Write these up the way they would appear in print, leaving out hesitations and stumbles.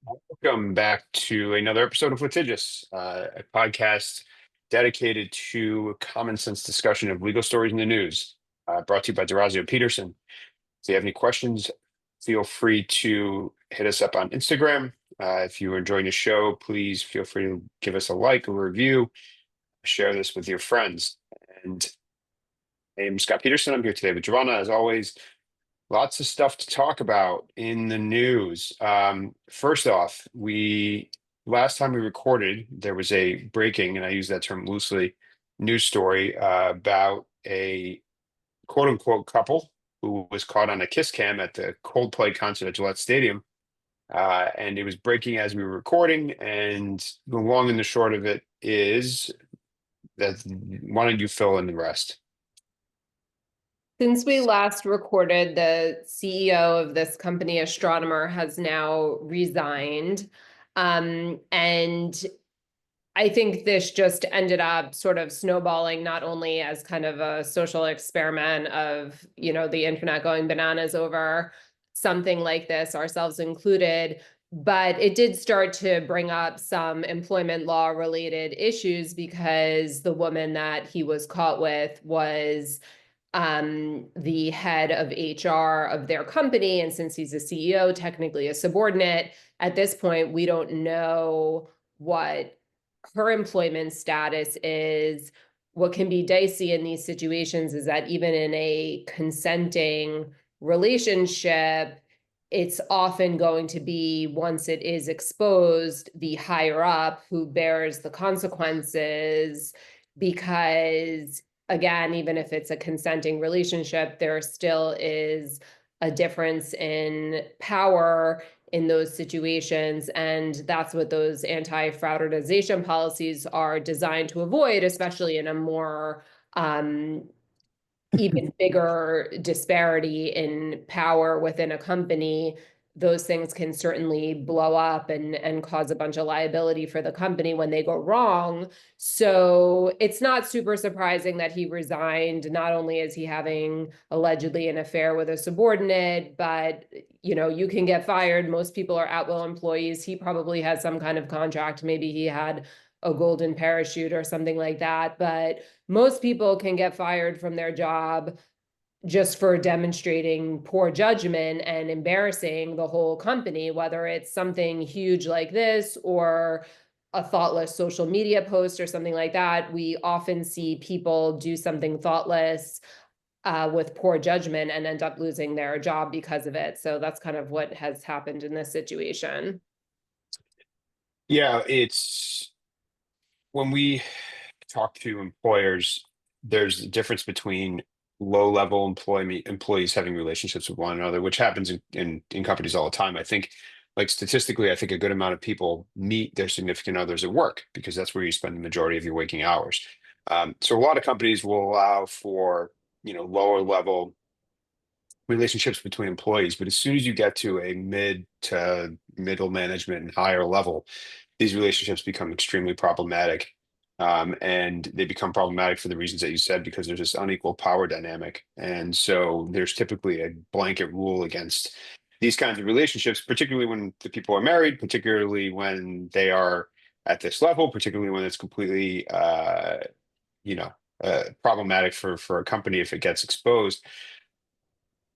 Welcome back to another episode of Litigious, a podcast dedicated to common sense discussion of legal stories in the news, brought to you by Durazio Peterson. If you have any questions, feel free to hit us up on Instagram. If you are enjoying the show, please feel free to give us a like, a review, share this with your friends. And I'm Scott Peterson. I'm here today with Giovanna, as always. Lots of stuff to talk about in the news. First off, we last time we recorded, there was a breaking, and I use that term loosely, news story about a quote unquote couple who was caught on a kiss cam at the Coldplay concert at Gillette Stadium. And it was breaking as we were recording. And the long and the short of it is that why don't you fill in the rest? Since we last recorded, the CEO of this company, Astronomer, has now resigned. And I think this just ended up sort of snowballing, not only as kind of a social experiment of, the internet going bananas over something like this, ourselves included, but it did start to bring up some employment law related issues because the woman that he was caught with was the head of HR of their company. And since he's a CEO, technically a subordinate, at this point, we don't know what her employment status is. What can be dicey in these situations is that even in a consenting relationship, it's often going to be, once it is exposed, the higher up who bears the consequences, because again, even if it's a consenting relationship, there still is a difference in power in those situations. And that's what those anti-fraudization policies are designed to avoid, especially in a more even bigger disparity in power within a company. Those things can certainly blow up and cause a bunch of liability for the company when they go wrong. So it's not super surprising that he resigned. Not only is he having allegedly an affair with a subordinate, but you can get fired. Most people are at-will employees. He probably has some kind of contract. Maybe he had a golden parachute or something like that. But most people can get fired from their job just for demonstrating poor judgment and embarrassing the whole company, whether it's something huge like this or a thoughtless social media post or something like that. We often see people do something thoughtless with poor judgment and end up losing their job because of it. So that's kind of what has happened in this situation. Yeah, it's when we talk to employers, there's a difference between low-level employees having relationships with one another, which happens in companies all the time. I think, like statistically, I think a good amount of people meet their significant others at work because that's where you spend the majority of your waking hours. So a lot of companies will allow for, lower level relationships between employees, but as soon as you get to a mid to middle management and higher level, these relationships become extremely problematic. And they become problematic for the reasons that you said, because there's this unequal power dynamic. And so there's typically a blanket rule against these kinds of relationships, particularly when the people are married, particularly when they are at this level, particularly when it's completely, you know, problematic for a company if it gets exposed.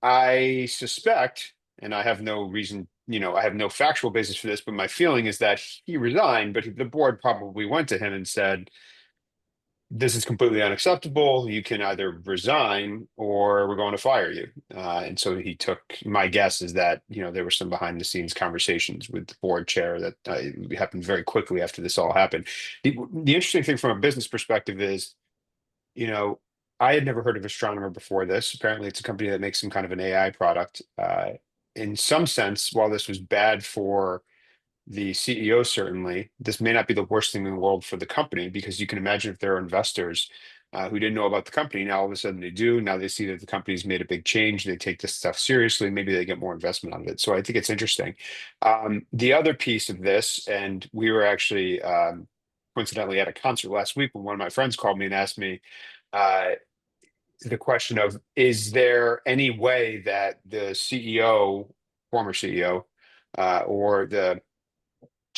I suspect, and I have no reason, I have no factual basis for this, but my feeling is that he resigned, but the board probably went to him and said, this is completely unacceptable. You can either resign or we're going to fire you. And so he took, my guess is that, there were some behind the scenes conversations with the board chair that happened very quickly after this all happened. The interesting thing from a business perspective is, you know, I had never heard of Astronomer before this. Apparently, it's a company that makes some kind of an AI product. In some sense, while this was bad for the CEO, certainly, this may not be the worst thing in the world for the company, because you can imagine if there are investors who didn't know about the company, now all of a sudden they do. Now they see that the company's made a big change. They take this stuff seriously. Maybe they get more investment out of it. So I think it's interesting. The other piece of this, and we were actually coincidentally at a concert last week when one of my friends called me and asked me, uh, the question of, is there any way that the CEO, former CEO, or the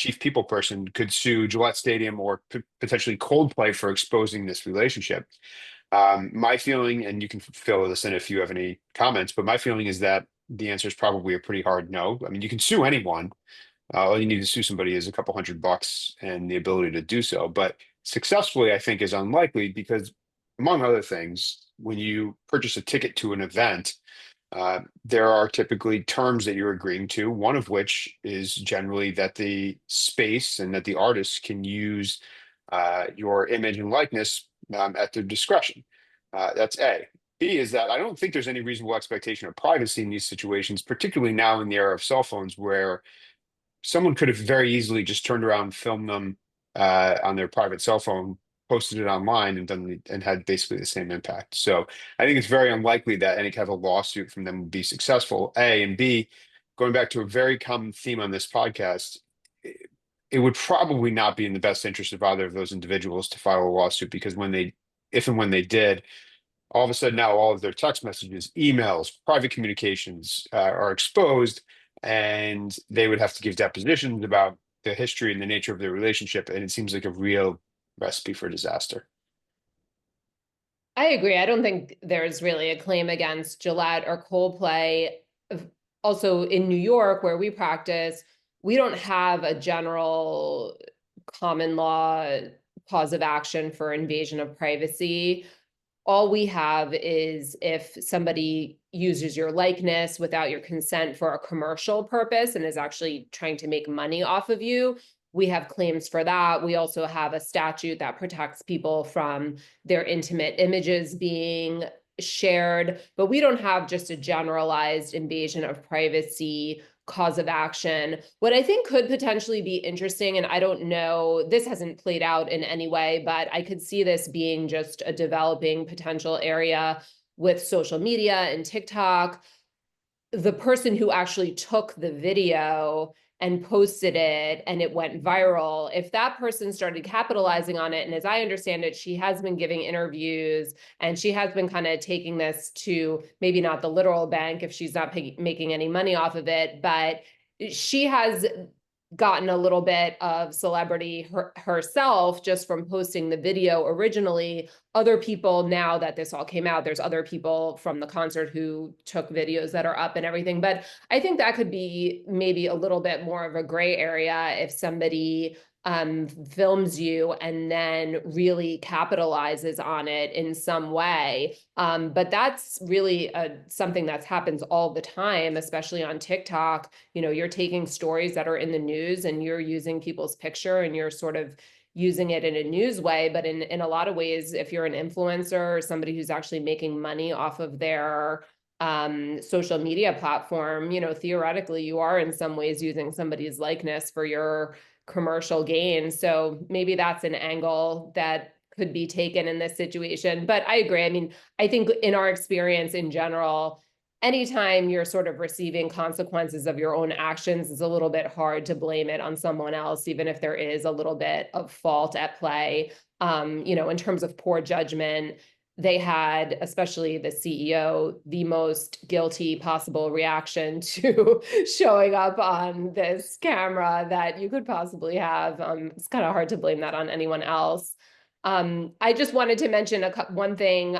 chief people person could sue Gillette Stadium or potentially Coldplay for exposing this relationship. My feeling, and you can fill this in if you have any comments, but my feeling is that the answer is probably a pretty hard no. I mean, you can sue anyone. All you need to sue somebody is a couple $100 and the ability to do so. But successfully, I think, is unlikely because, among other things, when you purchase a ticket to an event, there are typically terms that you're agreeing to, one of which is generally that the space and that the artist can use your image and likeness at their discretion. That's A. B is that I don't think there's any reasonable expectation of privacy in these situations, particularly now in the era of cell phones, where someone could have very easily just turned around and filmed them on their private cell phone, posted it online, and had basically the same impact. So I think it's very unlikely that any kind of a lawsuit from them would be successful. A and B, going back to a very common theme on this podcast, it would probably not be in the best interest of either of those individuals to file a lawsuit because if and when they did, all of a sudden now all of their text messages, emails, private communications are exposed, and they would have to give depositions about the history and the nature of their relationship, and it seems like a real recipe for disaster. I agree. I don't think there's really a claim against Gillette or Coldplay. Also, in New York, where we practice, we don't have a general common law cause of action for invasion of privacy. All we have is if somebody uses your likeness without your consent for a commercial purpose and is actually trying to make money off of you, we have claims for that. We also have a statute that protects people from their intimate images being shared, but we don't have just a generalized invasion of privacy cause of action. What I think could potentially be interesting, and I don't know, this hasn't played out in any way, but I could see this being just a developing potential area with social media and TikTok. The person who actually took the video and posted it and it went viral, if that person started capitalizing on it, and as I understand it, she has been giving interviews and she has been kind of taking this to maybe not the literal bank if she's not making any money off of it, but she has gotten a little bit of celebrity herself just from posting the video originally. Other people, now that this all came out, there's other people from the concert who took videos that are up and everything. But I think that could be maybe a little bit more of a gray area if somebody films you and then really capitalizes on it in some way. But that's really something that happens all the time, especially on TikTok. You know, you're taking stories that are in the news and you're using people's picture and you're sort of using it in a news way. But in a lot of ways, if you're an influencer or somebody who's actually making money off of their social media platform, you know, theoretically, you are in some ways using somebody's likeness for your commercial gain. So maybe that's an angle that could be taken in this situation. But I agree. I mean, I think in our experience in general, anytime you're sort of receiving consequences of your own actions, it's a little bit hard to blame it on someone else, even if there is a little bit of fault at play. You know, in terms of poor judgment, they had, especially the CEO, the most guilty possible reaction to showing up on this camera that you could possibly have. It's kind of hard to blame that on anyone else. I just wanted to mention one thing.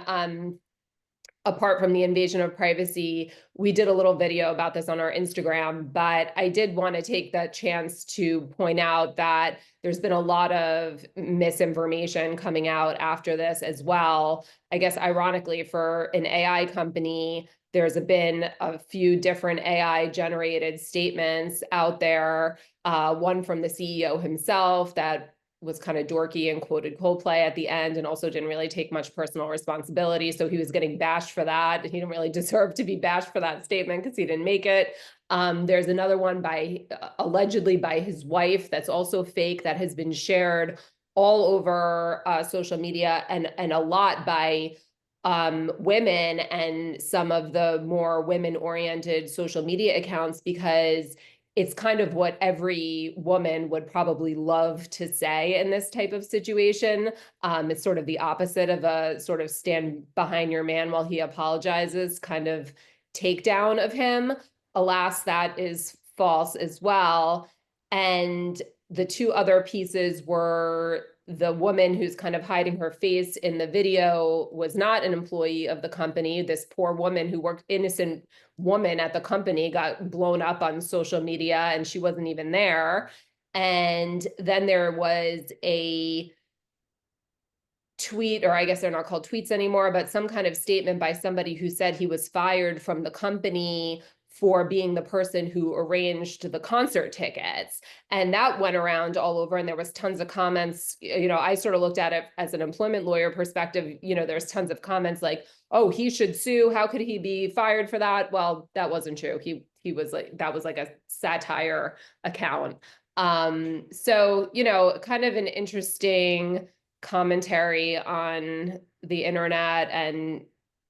Apart from the invasion of privacy, we did a little video about this on our Instagram, but I did want to take the chance to point out that there's been a lot of misinformation coming out after this as well. I guess ironically, for an AI company, there's been a few different AI generated statements out there. One from the CEO himself that was kind of dorky and quoted Coldplay at the end and also didn't really take much personal responsibility. So he was getting bashed for that. He didn't really deserve to be bashed for that statement because he didn't make it. There's another one by allegedly by his wife that's also fake that has been shared all over social media and a lot by women and some of the more women-oriented social media accounts because it's kind of what every woman would probably love to say in this type of situation. It's sort of the opposite of a sort of stand behind your man while he apologizes kind of takedown of him. Alas, that is false as well. And the two other pieces were the woman who's kind of hiding her face in the video was not an employee of the company. This poor woman who worked, innocent woman at the company, got blown up on social media and she wasn't even there. And then there was a tweet, or I guess they're not called tweets anymore, but some kind of statement by somebody who said he was fired from the company for being the person who arranged the concert tickets. And that went around all over, and there was tons of comments. I sort of looked at it as an employment lawyer perspective. There's tons of comments like, oh, he should sue. How could he be fired for that? Well, that wasn't true. He was like, that was like a satire account. So, kind of an interesting commentary on the internet, and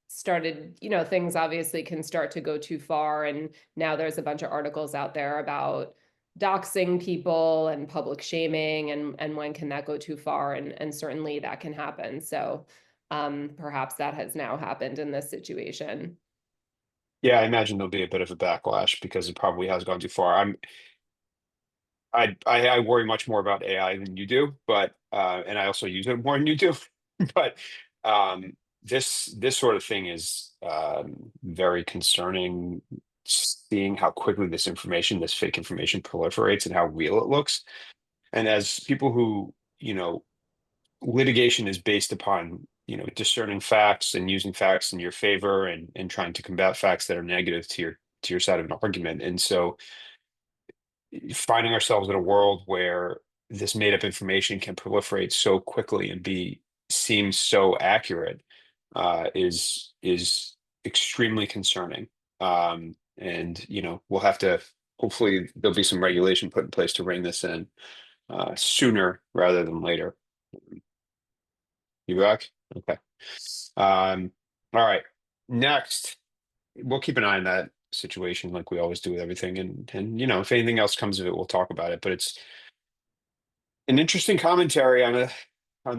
started, things obviously can start to go too far. And now there's a bunch of articles out there about doxing people and public shaming, and when can that go too far? And certainly that can happen. So perhaps that has now happened in this situation. Yeah, I imagine there'll be a bit of a backlash because it probably has gone too far. I worry much more about AI than you do, but and I also use it more than you do. But this sort of thing is very concerning, seeing how quickly this fake information proliferates and how real it looks. And as people who, litigation is based upon, discerning facts and using facts in your favor, and trying to combat facts that are negative to your side of an argument. And so finding ourselves in a world where this made up information can proliferate so quickly and seems so accurate is extremely concerning. And we'll have to, hopefully there'll be some regulation put in place to rein this in sooner rather than later. You back? Okay. All right. Next, we'll keep an eye on that situation like we always do with everything. And if anything else comes of it, we'll talk about it. But it's an interesting commentary on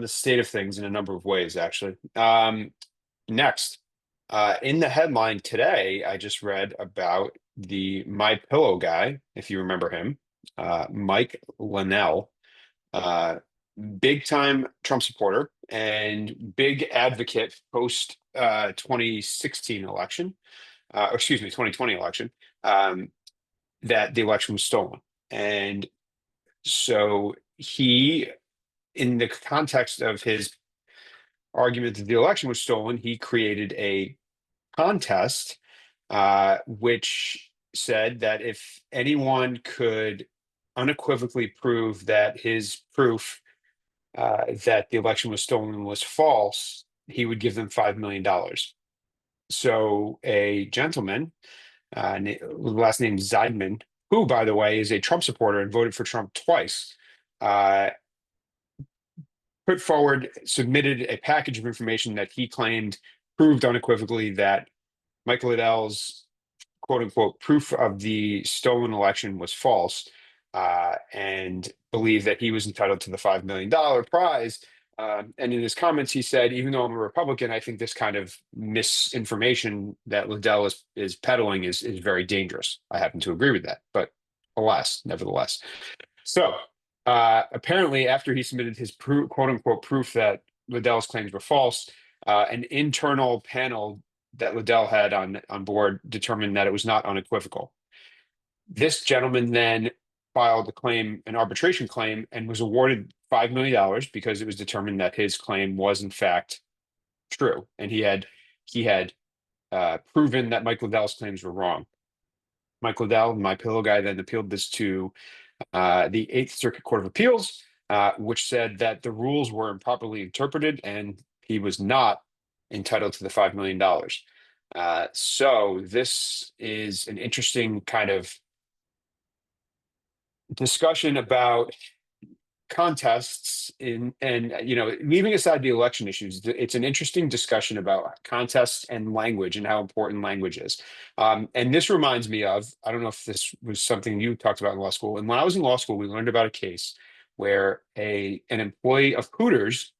the state of things in a number of ways, actually. Next, in the headline today, I just read about the My Pillow guy, if you remember him, Mike Linnell, big time Trump supporter and big advocate post 2016 election, or excuse me, 2020 election, that the election was stolen. And so he, in the context of his argument that the election was stolen, he created a contest, which said that if anyone could unequivocally prove that his proof that the election was stolen was false, he would give them $5 million. So a gentleman, last name Zeidman, who, by the way, is a Trump supporter and voted for Trump twice, submitted a package of information that he claimed proved unequivocally that Michael Liddell's quote unquote proof of the stolen election was false, and believed that he was entitled to the $5 million prize. And in his comments, he said, even though I'm a Republican, I think this kind of misinformation that Liddell is peddling is very dangerous. I happen to agree with that, but nevertheless. So apparently, after he submitted his quote unquote proof that Liddell's claims were false, an internal panel that Liddell had on board determined that it was not unequivocal. This gentleman then filed an arbitration claim, and was awarded $5 million because it was determined that his claim was in fact true, and he had proven that Mike Liddell's claims were wrong. Mike Liddell, my pillow guy, then appealed this to the Eighth Circuit Court of Appeals, which said that the rules were improperly interpreted and he was not entitled to the $5 million. So this is an interesting kind of discussion about contests and leaving aside the election issues. It's an interesting discussion about contests and language and how important language is. And this reminds me of, I don't know if this was something you talked about in law school. And when I was in law school, we learned about a case where an employee of Hooters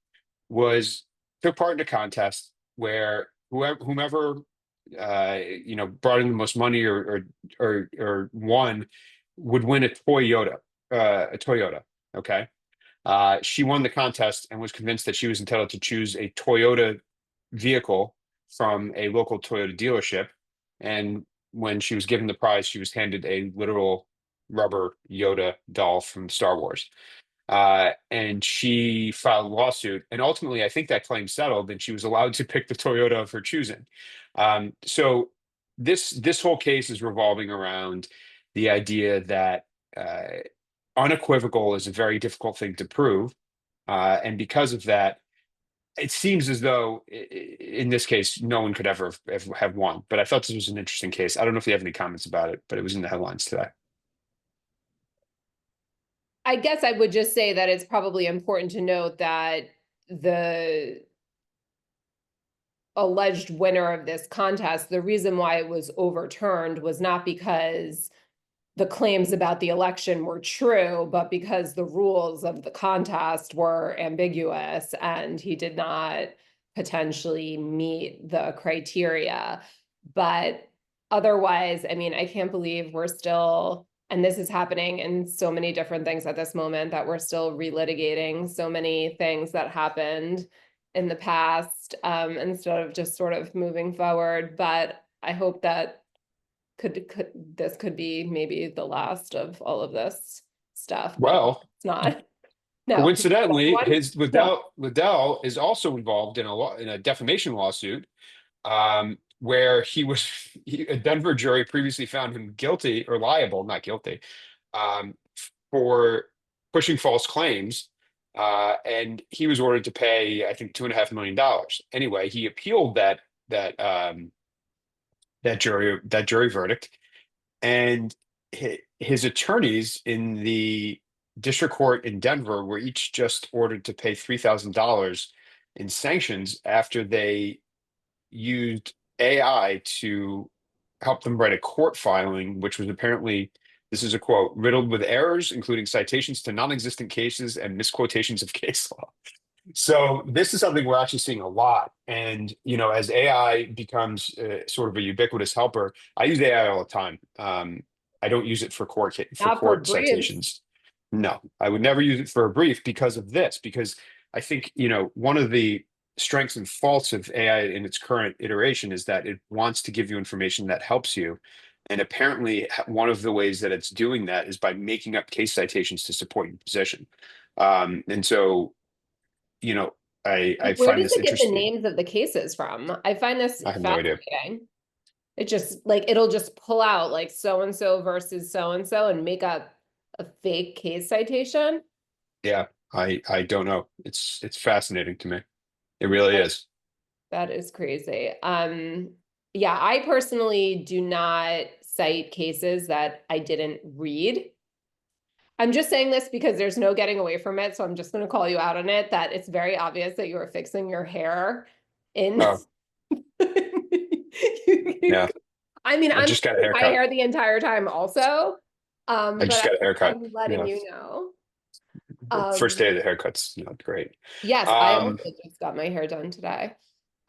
took part in a contest where whomever brought in the most money or won would win a Toyota. Okay. She won the contest and was convinced that she was entitled to choose a Toyota vehicle from a local Toyota dealership. And when she was given the prize, she was handed a literal rubber Yoda doll from Star Wars. And she filed a lawsuit, and ultimately, I think that claim settled, and she was allowed to pick the Toyota of her choosing. So this whole case is revolving around the idea that unequivocal is a very difficult thing to prove, and because of that, it seems as though in this case, no one could ever have won. But I thought this was an interesting case. I don't know if you have any comments about it, but it was in the headlines today. I guess I would just say that it's probably important to note that the alleged winner of this contest, the reason why it was overturned was not because the claims about the election were true, but because the rules of the contest were ambiguous and he did not potentially meet the criteria. But otherwise, I mean, I can't believe we're still, and this is happening in so many different things at this moment, that we're still relitigating so many things that happened in the past, instead of just sort of moving forward. But I hope that could this could be maybe the last of all of this stuff, but Well, it's not. No. coincidentally, One? his No. Liddell is also involved in a defamation lawsuit, where a Denver jury previously found him guilty or liable, not guilty, um, for pushing false claims, and he was ordered to pay, I think, $2.5 million. Anyway, he appealed that that jury verdict, and his attorneys in the district court in Denver were each just ordered to pay $3,000 in sanctions after they used AI to help them write a court filing, which was apparently, this is a quote, riddled with errors, including citations to non-existent cases and misquotations of case law. So this is something we're actually seeing a lot. And, as AI becomes sort of a ubiquitous helper, I use AI all the time. I don't use it for Not for court briefs. citations. No, I would never use it for a brief because of this, because I think, one of the strengths and faults of AI in its current iteration is that it wants to give you information that helps you. And apparently, one of the ways that it's doing that is by making up case citations to support your position. And so, you know, I Where find does this it get the interesting. names of the cases from? I find this I have no idea. fascinating. It just like it'll just pull out like so and so versus so and make up a fake case citation. Yeah, I don't know. It's fascinating to me. It really is. That is crazy. Yeah, I personally do not cite cases that I didn't read. I'm just saying this because there's no getting away from it, so I'm just going to call you out on it that it's very obvious that you are fixing your hair in. Oh, yeah. I mean, I I'm just got a fixing my haircut. hair the entire time also, I just but got a haircut. I'm letting Yeah. you know. First day Um, of the haircuts, great. yes, I Um, also just got my hair done today.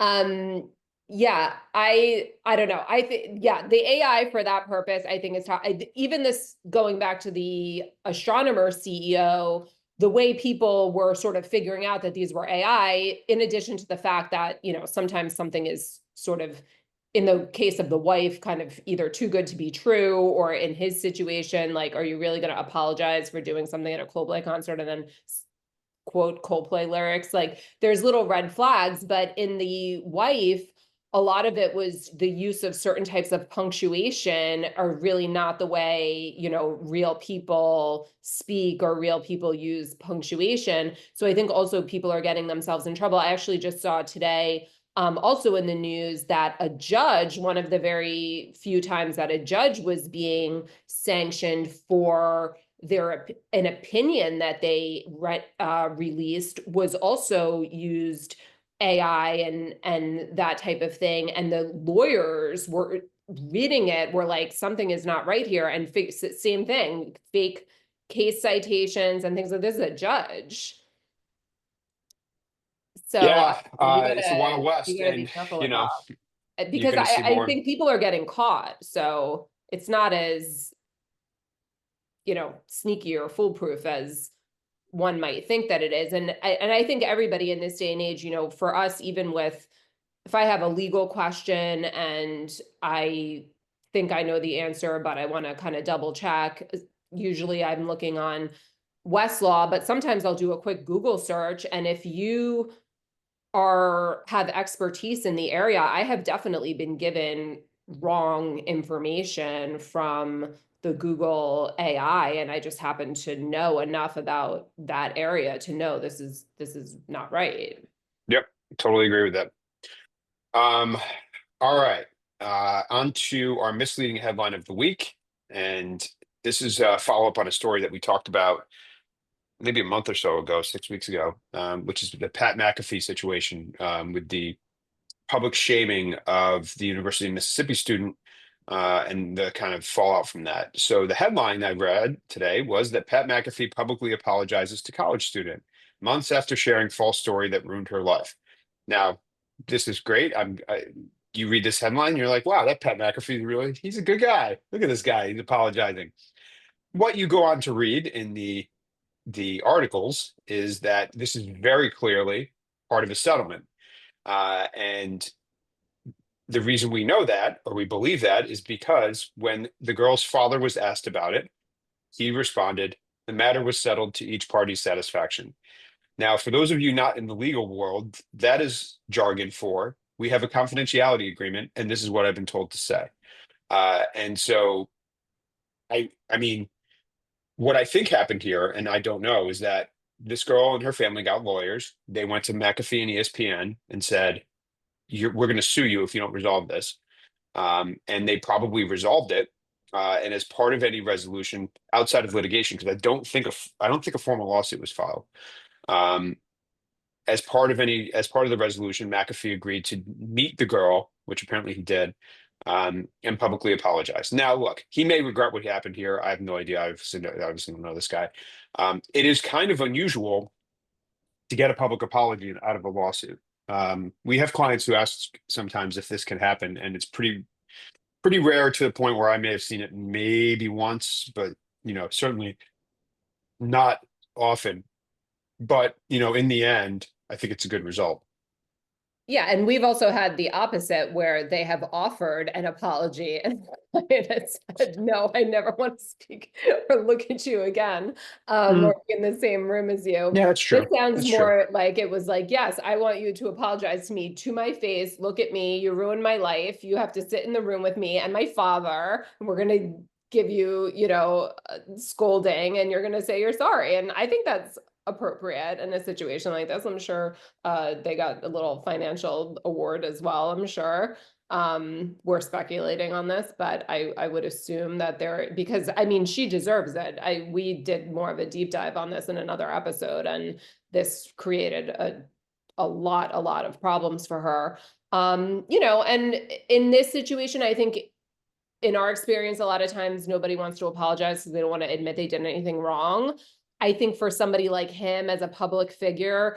Um, yeah, I don't know. I think yeah, the AI for that purpose, I think even this going back to the astronomer CEO, the way people were sort of figuring out that these were AI, in addition to the fact that, sometimes something is sort of, in the case of the wife, kind of either too good to be true, or in his situation, like, are you really going to apologize for doing something at a Coldplay concert and then quote Coldplay lyrics? Like there's little red flags, but in the wife, a lot of it was the use of certain types of punctuation are really not the way, real people speak or real people use punctuation. So I think also people are getting themselves in trouble. I actually just saw today, also in the news, that a judge, one of the very few times that a judge was being sanctioned for an opinion that they released, was also used AI and that type of thing, and the lawyers were reading it, were like, something is not right here, and same thing, fake case citations and things like this. Is a judge, so yeah, you it's the gotta Wild West, you gotta be and careful with that. you're Because going to see I more. think people are getting caught, so it's not as sneaky or foolproof as one might think that it is. And I think everybody in this day and age, for us, even with, if I have a legal question and I think I know the answer, but I want to kind of double check, usually I'm looking on Westlaw, but sometimes I'll do a quick Google search. And if you have expertise in the area, I have definitely been given wrong information from the Google AI, and I just happen to know enough about that area to know this is not right. Yep, totally agree with that. Um, all right. On to our misleading headline of the week. And this is a follow-up on a story that we talked about maybe a month or so ago, 6 weeks ago, which is the Pat McAfee situation, with the public shaming of the University of Mississippi student, and the kind of fallout from that. So the headline I read today was that Pat McAfee publicly apologizes to college student months after sharing false story that ruined her life. Now, this is great. You read this headline, you're like, wow, that Pat McAfee he's a good guy. Look at this guy, he's apologizing. What you go on to read in the articles is that this is very clearly part of a settlement. And the reason we know that, or we believe that, is because when the girl's father was asked about it, he responded, the matter was settled to each party's satisfaction. Now, for those of you not in the legal world, that is jargon for we have a confidentiality agreement, and this is what I've been told to say. And so, I mean, what I think happened here, and I don't know, is that this girl and her family got lawyers. They went to McAfee and ESPN and said, we're going to sue you if you don't resolve this. And they probably resolved it. And as part of any resolution outside of litigation, because I don't think a formal lawsuit was filed. Um, as part of the resolution, McAfee agreed to meet the girl, which apparently he did, and publicly apologize. Now, look, he may regret what happened here. I have no idea. I obviously don't know this guy. It is kind of unusual to get a public apology out of a lawsuit. We have clients who ask sometimes if this can happen, and it's pretty rare to the point where I may have seen it maybe once, but certainly not often. But in the end, I think it's a good result. Yeah, and we've also had the opposite where they have offered an apology and the client has said, no, I never want to speak or look at you again, Mm, or be in the same room as you. yeah, that's This true. sounds That's true. more like it was like, yes, I want you to apologize to me to my face. Look at me. You ruined my life. You have to sit in the room with me and my father, and we're going to give you, scolding, and you're going to say you're sorry. And I think that's appropriate in a situation like this. I'm sure they got a little financial award as well, I'm sure. We're speculating on this, but I would assume that because I mean, she deserves it. We did more of a deep dive on this in another episode, and this created a lot of problems for her. And in this situation, I think in our experience, a lot of times nobody wants to apologize because they don't want to admit they did anything wrong. I think for somebody like him as a public figure,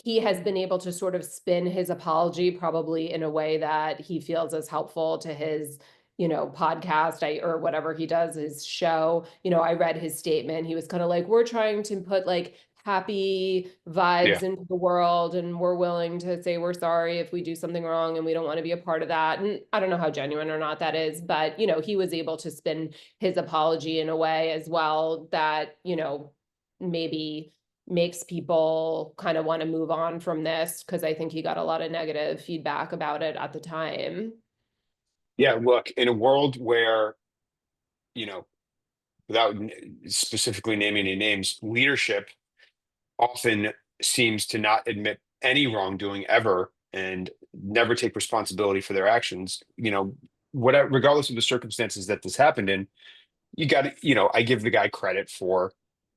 he has been able to sort of spin his apology probably in a way that he feels is helpful to his, podcast or whatever he does, his show. I read his statement. He was kind of like, we're trying to put like happy Yeah. vibes into the world, and we're willing to say we're sorry if we do something wrong and we don't want to be a part of that. And I don't know how genuine or not that is, but he was able to spin his apology in a way as well that, maybe makes people kind of want to move on from this, because I think he got a lot of negative feedback about it at the time. Yeah. Look, in a world where, you know, without specifically naming any names, leadership often seems to not admit any wrongdoing ever and never take responsibility for their actions. Whatever, regardless of the circumstances that this happened in, you got to, I give the guy credit for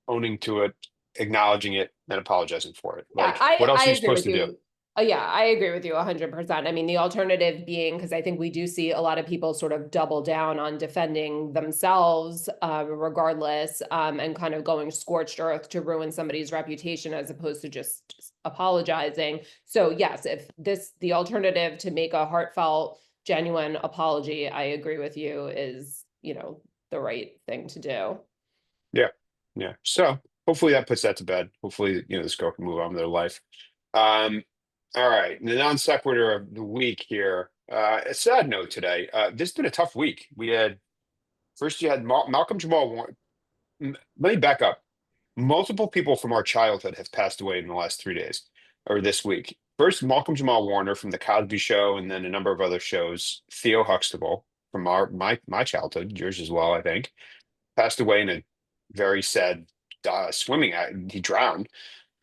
owning to it, acknowledging it, and apologizing for it. Yeah, Like, I what else I are you agree supposed with to do? you. Yeah, I agree with you 100%. I mean, the alternative being, because I think we do see a lot of people sort of double down on defending themselves, regardless, and kind of going scorched earth to ruin somebody's reputation as opposed to just apologizing. So yes, if the alternative to make a heartfelt, genuine apology, I agree with you, is, the right thing to do. Yeah. Yeah. So hopefully that puts that to bed. Hopefully, this girl can move on with their life. Um, all right, the non sequitur of the week here. A sad note today. This has been a tough week. We had first you had Malcolm Jamal Warner. Let me back up. Multiple people from our childhood have passed away in the last 3 days or this week. First, Malcolm Jamal Warner from the Cosby Show, and then a number of other shows. Theo Huxtable from my childhood, yours as well, I think, passed away in a very sad swimming act. He drowned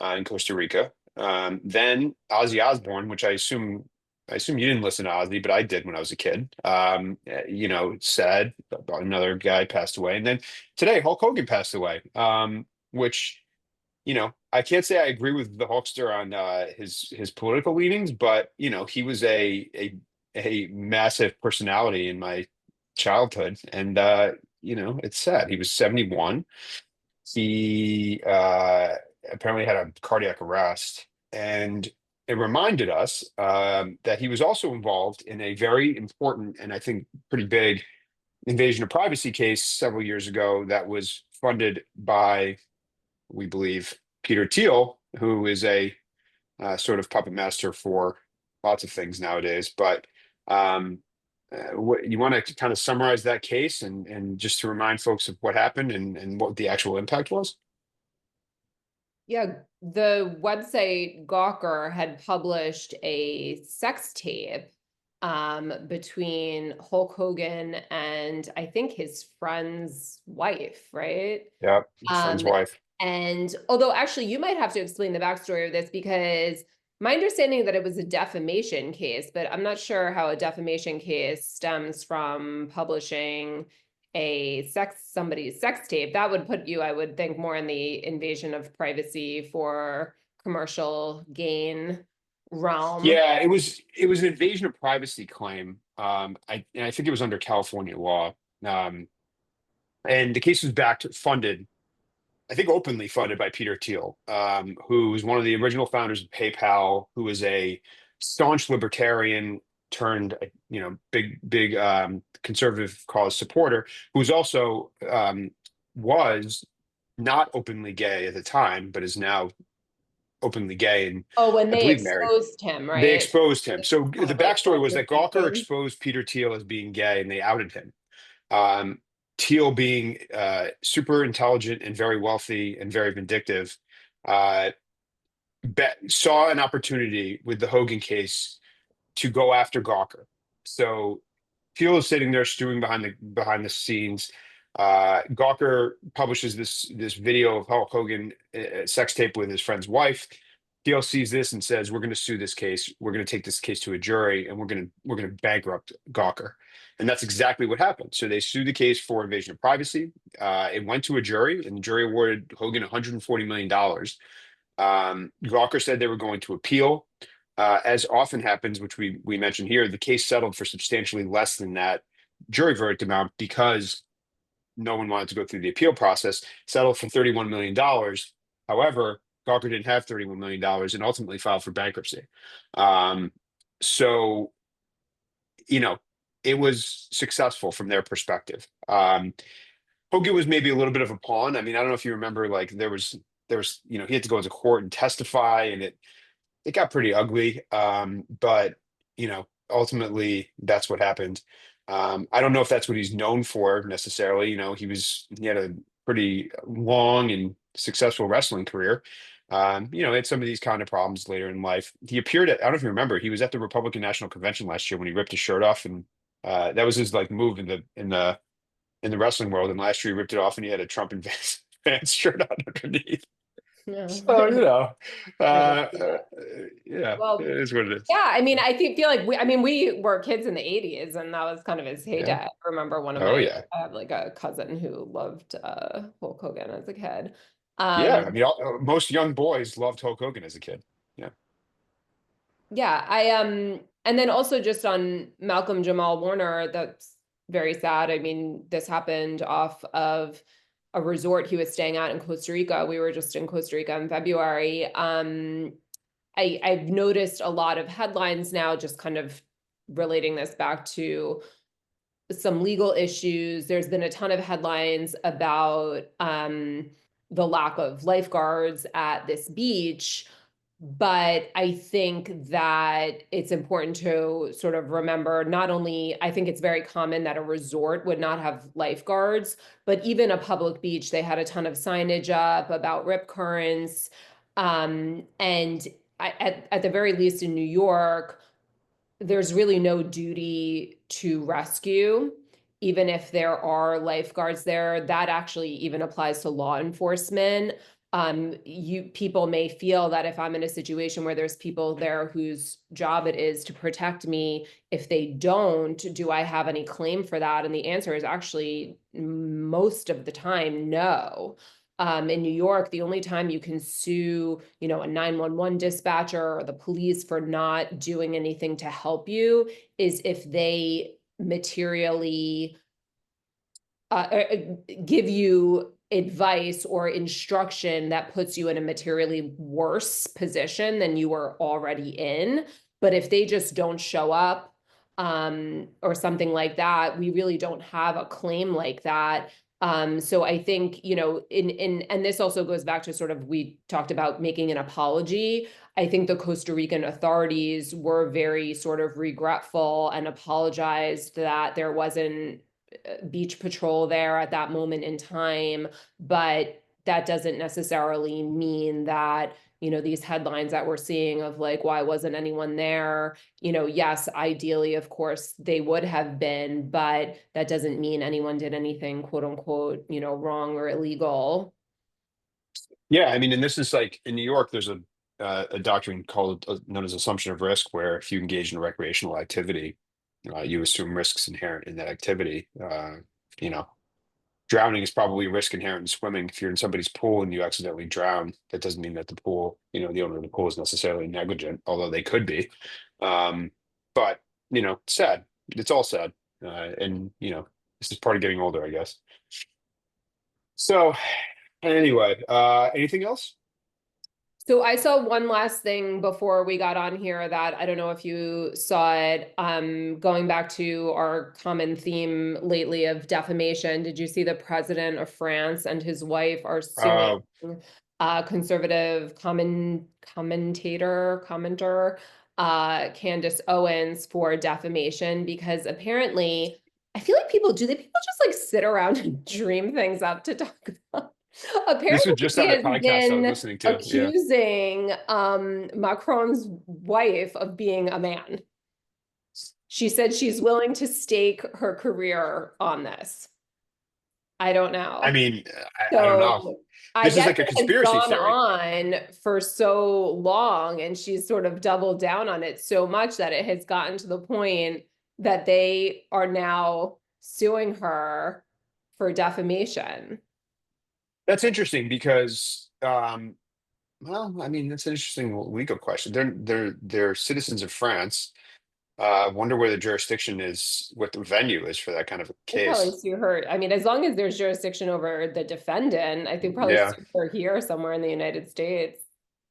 in Costa Rica. Then Ozzy Osbourne, which I assume you didn't listen to Ozzy, but I did when I was a kid. It's sad. Another guy passed away, and then today Hulk Hogan passed away. Which I can't say I agree with the Hulkster on his political leanings, but he was a massive personality in my childhood, and it's sad. He was 71. He apparently had a cardiac arrest, and it reminded us that he was also involved in a very important and I think pretty big invasion of privacy case several years ago that was funded by, we believe, Peter Thiel, who is a sort of puppet master for lots of things nowadays. But you want to kind of summarize that case and just to remind folks of what happened and what the actual impact was? Yeah, the website Gawker had published a sex tape between Hulk Hogan and I think his friend's wife, right? Yeah, his friend's Um, wife. and although actually you might have to explain the backstory of this because my understanding that it was a defamation case, but I'm not sure how a defamation case stems from publishing somebody's sex tape. That would put you, I would think, more in the invasion of privacy for commercial gain realm. Yeah, it was an invasion of privacy claim. I think it was under California law. Um, and the case was backed, funded, I think openly funded by Peter Thiel, who was one of the original founders of PayPal, who was a staunch libertarian turned, big conservative cause supporter, who was also was not openly gay at the time, but is now openly gay and Oh, when I they believe married. exposed him, They right? exposed him. So Kind the of like backstory was that publicly Gawker thing. exposed Peter Thiel as being gay, and they outed him. Um, Thiel, being super intelligent and very wealthy and very vindictive, uh, saw an opportunity with the Hogan case to go after Gawker. So Thiel is sitting there stewing behind the scenes. Gawker publishes this video of Hulk Hogan sex tape with his friend's wife. Thiel sees this and says, "We're going to sue this case. We're going to take this case to a jury, and we're going to bankrupt Gawker." And that's exactly what happened. So they sued the case for invasion of privacy. It went to a jury, and the jury awarded Hogan $140 million. Gawker said they were going to appeal. As often happens, which we mentioned here, the case settled for substantially less than that jury verdict amount because no one wanted to go through the appeal process. Settled for $31 million. However, Gawker didn't have $31 million and ultimately filed for bankruptcy. So, you know, it was successful from their perspective. Hogan was maybe a little bit of a pawn. I mean, I don't know if you remember, like there was, he had to go into court and testify, and it got pretty ugly. But ultimately that's what happened. I don't know if that's what he's known for necessarily. He had a pretty long and successful wrestling career. He had some of these kind of problems later in life. He appeared at, I don't know if you remember, he was at the Republican National Convention last year when he ripped his shirt off, and that was his like move in the wrestling world. And last year he ripped it off and he had a Trump and Vance shirt on underneath. Yeah. So, uh, I didn't uh, see that. yeah, it Well, is what it is. yeah, I mean, feel like we were kids in the 80s and that was kind of his heyday. Yeah. I remember Oh yeah. I have like a cousin who loved Hulk Hogan as a kid. Yeah. I Um, mean, most young boys loved Hulk Hogan as a kid. Yeah. yeah, and then also just on Malcolm Jamal Warner, that's very sad. I mean, this happened off of a resort he was staying at in Costa Rica. We were just in Costa Rica in February. I've noticed a lot of headlines now just kind of relating this back to some legal issues. There's been a ton of headlines about the lack of lifeguards at this beach. But I think that it's important to sort of remember, not only, I think it's very common that a resort would not have lifeguards, but even a public beach, they had a ton of signage up about rip currents. And at the very least in New York, there's really no duty to rescue, even if there are lifeguards there. That actually even applies to law enforcement. People may feel that if I'm in a situation where there's people there whose job it is to protect me, if they don't, do I have any claim for that? And the answer is actually most of the time, no. In New York, the only time you can sue, a 911 dispatcher or the police for not doing anything to help you is if they materially give you advice or instruction that puts you in a materially worse position than you were already in. But if they just don't show up, or something like that, we really don't have a claim like that. So I think, and this also goes back to sort of, we talked about making an apology. I think the Costa Rican authorities were very sort of regretful and apologized that there wasn't beach patrol there at that moment in time, but that doesn't necessarily mean that, these headlines that we're seeing of like, why wasn't anyone there? Yes, ideally, of course, they would have been, but that doesn't mean anyone did anything, quote unquote, wrong or illegal. Yeah, I mean, and this is like in New York, there's a doctrine called known as assumption of risk, where if you engage in recreational activity, you assume risks inherent in that activity. You know, drowning is probably a risk inherent in swimming. If you're in somebody's pool and you accidentally drown, that doesn't mean that the pool, the owner of the pool is necessarily negligent, although they could be. But sad. It's all sad, and this is part of getting older, I guess. So anyway, anything else? So I saw one last thing before we got on here that I don't know if you saw it. Going back to our common theme lately of defamation, did you see the president of France and his wife are suing Uh, conservative commenter, Candace Owens for defamation? Because apparently, I feel like people just like sit around and dream things up to talk about? this was Apparently, just she on a has podcast I was been listening to. Yeah. accusing Macron's wife of being a man. She said she's willing to stake her career on this. I don't I know. mean, I don't know. So I This is guess like a it has conspiracy gone theory. on for so long, and she's sort of doubled down on it so much that it has gotten to the point that they are now suing her for defamation. That's interesting because, well, I mean, that's an interesting legal question. They're citizens of France. Wonder where the jurisdiction is, what the venue is for that kind of a They probably case. sue her. I mean, as long as there's jurisdiction over the defendant, I think probably Yeah, sue her here somewhere in the United States.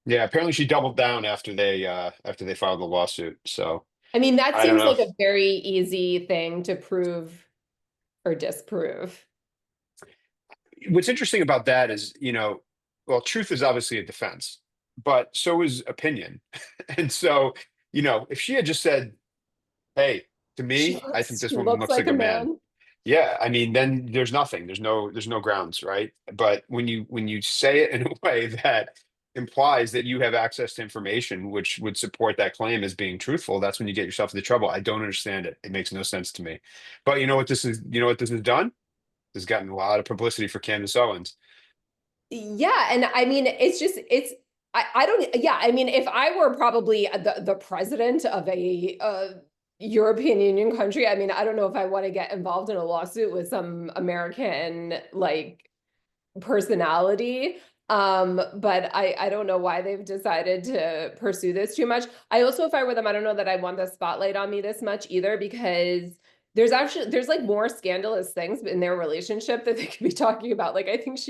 yeah. Apparently, she doubled down after they filed the lawsuit. So I mean, that I don't seems know. like a very easy thing to prove or disprove. What's interesting about that is, well, truth is obviously a defense, but so is opinion. And so, if she had just said, "Hey, to me, I think this She woman looks looks like like a a man." man. Yeah, I mean, then there's nothing. There's no grounds, right? But when you say it in a way that implies that you have access to information which would support that claim as being truthful, that's when you get yourself into trouble. I don't understand it. It makes no sense to me. But you know what this has done? This has gotten a lot of publicity for Candace Owens. Yeah, and I mean, I don't, yeah, I mean, if I were probably the president of a European Union country, I mean, I don't know if I want to get involved in a lawsuit with some American like personality. But I don't know why they've decided to pursue this too much. I also, if I were them, I don't know that I want the spotlight on me this much either, because there's like more scandalous things in their relationship that they could be talking about. Like I think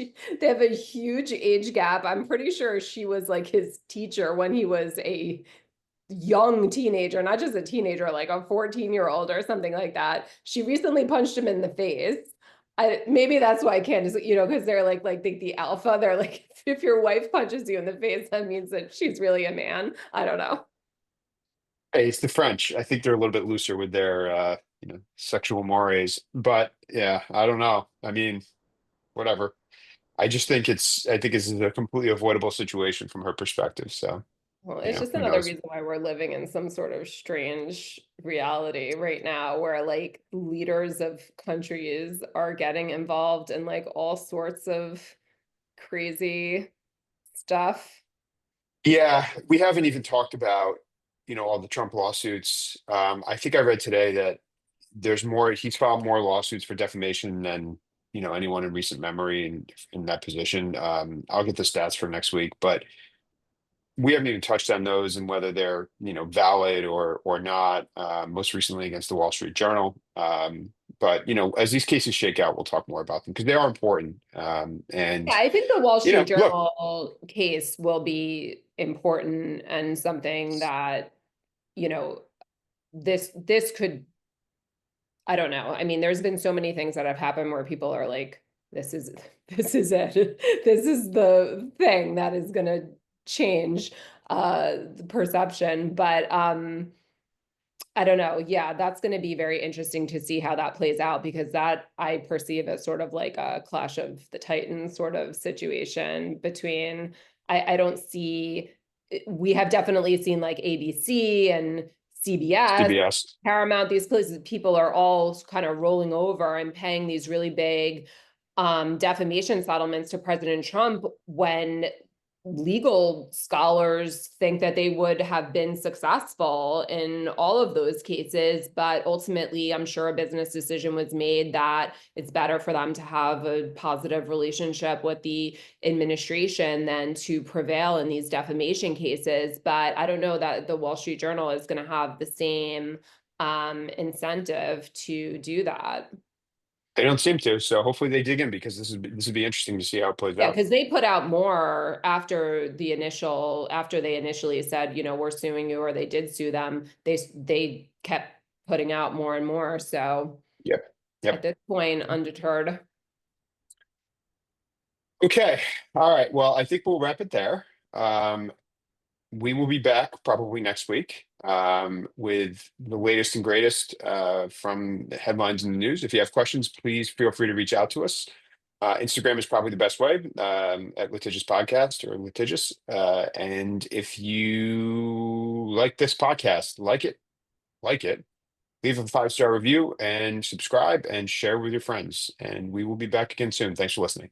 they have a huge age gap. I'm pretty sure she was like his teacher when he was a young teenager, not just a teenager, like a 14-year-old or something like that. She recently punched him in the face. maybe that's why Candace, you know, because they're like the alpha. They're like, if your wife punches you in the face, that means that she's really a man. I don't know. Hey, it's the French. I think they're a little bit looser with their sexual mores. But yeah, I don't know. I mean, whatever. I think it's a completely avoidable situation from her perspective. So, Well, it's just who another knows? reason why we're living in some sort of strange reality right now where like leaders of countries are getting involved in like all sorts of crazy stuff. Yeah, we haven't even talked about, all the Trump lawsuits. I think I read today that he's filed more lawsuits for defamation than, anyone in recent memory in that position. I'll get the stats for next week, but we haven't even touched on those and whether they're, valid or not. Most recently against the Wall Street Journal. But as these cases shake out, we'll talk more about them because they are important. Yeah, And I think the Wall Street look, Journal case will be important and something that, you know, this could, I don't know. I mean, there's been so many things that have happened where people are like, this is this is it. This is the thing that is gonna change the perception. But I don't know. Yeah, that's going to be very interesting to see how that plays out because that I perceive as sort of like a clash of the Titans sort of situation between I don't see we have definitely seen like ABC and CBS, CBS. Paramount, these places, people are all kind of rolling over and paying these really big defamation settlements to President Trump when legal scholars think that they would have been successful in all of those cases, but ultimately, I'm sure a business decision was made that it's better for them to have a positive relationship with the administration than to prevail in these defamation cases. But I don't know that the Wall Street Journal is going to have the same incentive to do that. They don't seem to, so hopefully they dig in because this would be interesting to see how it plays Yeah, out. because they put out more after they initially said, you know, we're suing you, or they did sue them. They kept putting out more and more. So Yep. at Yep. this point, undeterred. Okay. All right. Well, I think we'll wrap it there. We will be back probably next week with the latest and greatest from the headlines in the news. If you have questions, please feel free to reach out to us. Instagram is probably the best way at Litigious Podcast or Litigious. And if you like this podcast, like it, leave a 5-star review and subscribe and share with your friends. And we will be back again soon. Thanks for listening.